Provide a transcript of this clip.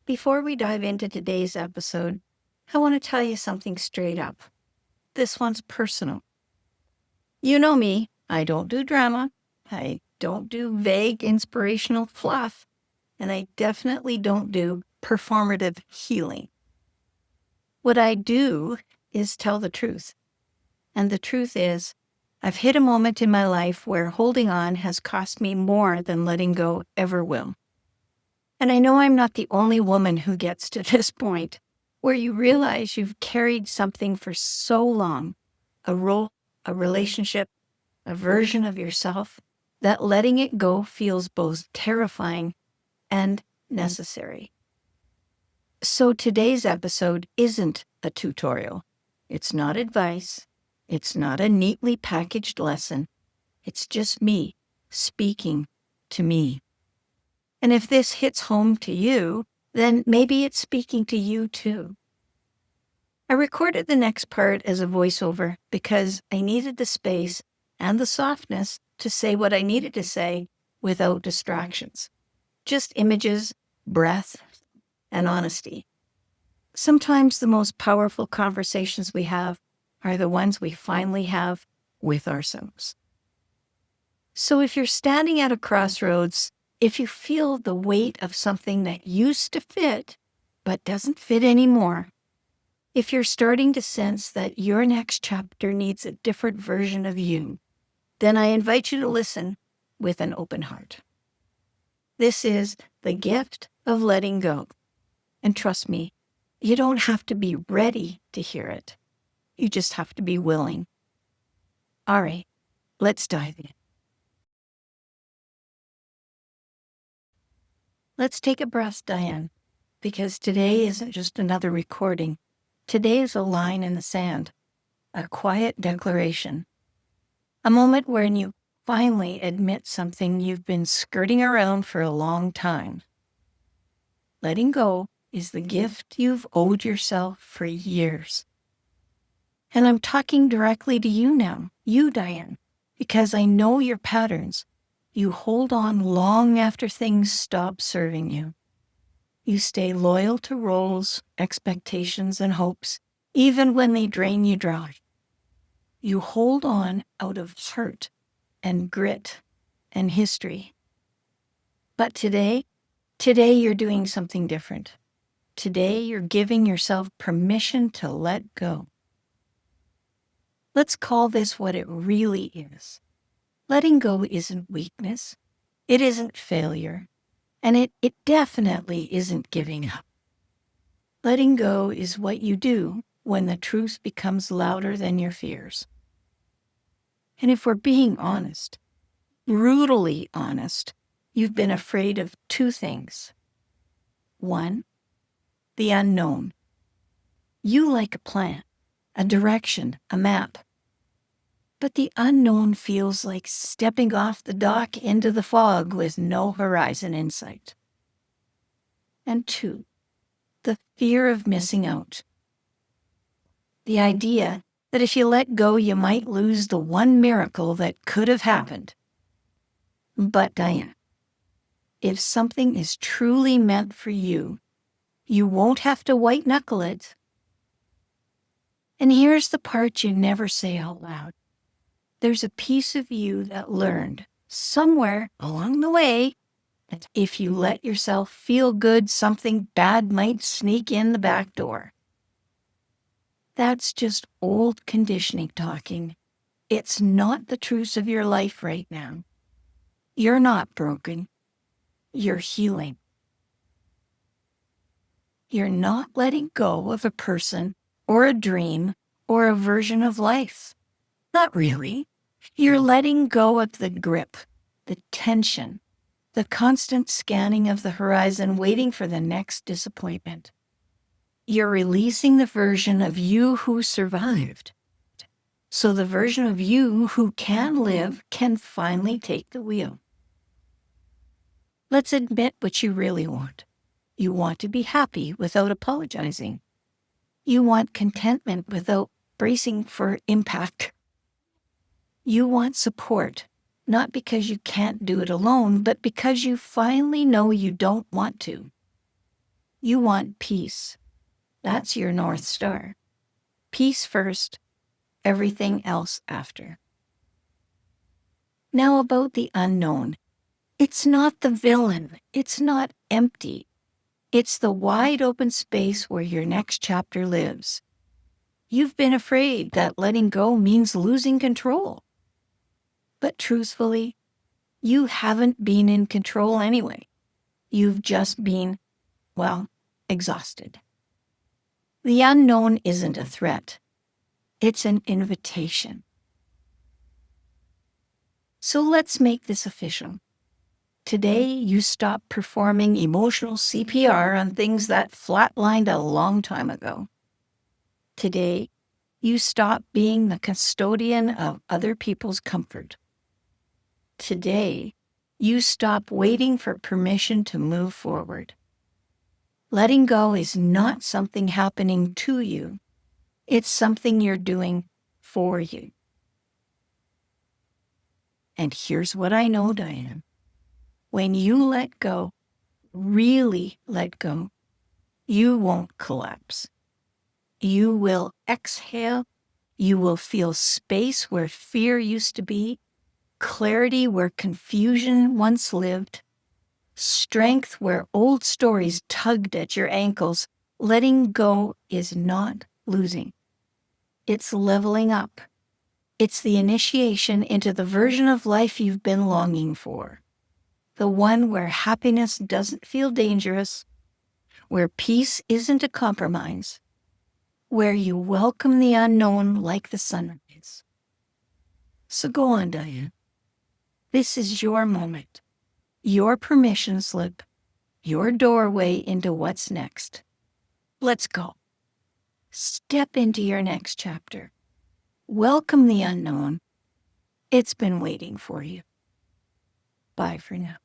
Before we dive into today's episode, I want to tell you something straight up. This one's personal. You know me, I don't do drama, I don't do vague inspirational fluff, and I definitely don't do performative healing. What I do is tell the truth. And the truth is, I've hit a moment in my life where holding on has cost me more than letting go ever will. And I know I'm not the only woman who gets to this point where you realize you've carried something for so long, a role, a relationship, a version of yourself, that letting it go feels both terrifying and necessary. So today's episode isn't a tutorial. It's not advice. It's not a neatly packaged lesson. It's just me speaking to me. And if this hits home to you, then maybe it's speaking to you too. I recorded the next part as a voiceover because I needed the space and the softness to say what I needed to say without distractions. Just images, breath, and honesty. Sometimes the most powerful conversations we have are the ones we finally have with ourselves. So if you're standing at a crossroads, if you feel the weight of something that used to fit but doesn't fit anymore, if you're starting to sense that your next chapter needs a different version of you, then I invite you to listen with an open heart. This is the gift of letting go. And trust me, you don't have to be ready to hear it. You just have to be willing. All right, let's dive in. Let's take a breath, Diane, because today isn't just another recording. Today is a line in the sand, a quiet declaration, a moment when you finally admit something you've been skirting around for a long time. Letting go is the gift you've owed yourself for years. And I'm talking directly to you now, you, Diane, because I know your patterns. You hold on long after things stop serving you. You stay loyal to roles, expectations, and hopes, even when they drain you dry. You hold on out of heart and grit and history. But today you're doing something different. Today you're giving yourself permission to let go. Let's call this what it really is. Letting go isn't weakness. It isn't failure. And it definitely isn't giving up. Letting go is what you do when the truth becomes louder than your fears. And if we're being honest, brutally honest, you've been afraid of two things. One, the unknown. You like a plan, a direction, a map. But the unknown feels like stepping off the dock into the fog with no horizon in sight. And two, the fear of missing out. The idea that if you let go, you might lose the one miracle that could have happened. But Diane, if something is truly meant for you, you won't have to white-knuckle it. And here's the part you never say out loud. There's a piece of you that learned somewhere along the way that if you let yourself feel good, something bad might sneak in the back door. That's just old conditioning talking. It's not the truth of your life right now. You're not broken. You're healing. You're not letting go of a person or a dream or a version of life. Not really. You're letting go of the grip, the tension, the constant scanning of the horizon, waiting for the next disappointment. You're releasing the version of you who survived. So the version of you who can live can finally take the wheel. Let's admit what you really want. You want to be happy without apologizing. You want contentment without bracing for impact. You want support, not because you can't do it alone, but because you finally know you don't want to. You want peace. That's your North Star. Peace first, everything else after. Now about the unknown. It's not the villain. It's not empty. It's the wide open space where your next chapter lives. You've been afraid that letting go means losing control. But truthfully, you haven't been in control anyway. You've just been, well, exhausted. The unknown isn't a threat. It's an invitation. So let's make this official. Today, you stop performing emotional CPR on things that flatlined a long time ago. Today, you stop being the custodian of other people's comfort. Today, you stop waiting for permission to move forward. Letting go is not something happening to you. It's something you're doing for you. And here's what I know, Diane. When you let go, really let go, you won't collapse. You will exhale. You will feel space where fear used to be, clarity where confusion once lived, strength where old stories tugged at your ankles. Letting go is not losing. It's leveling up. It's the initiation into the version of life you've been longing for. The one where happiness doesn't feel dangerous, where peace isn't a compromise, where you welcome the unknown like the sunrise. So go on, Diane. This is your moment, your permission slip, your doorway into what's next. Let's go. Step into your next chapter. Welcome the unknown. It's been waiting for you. Bye for now.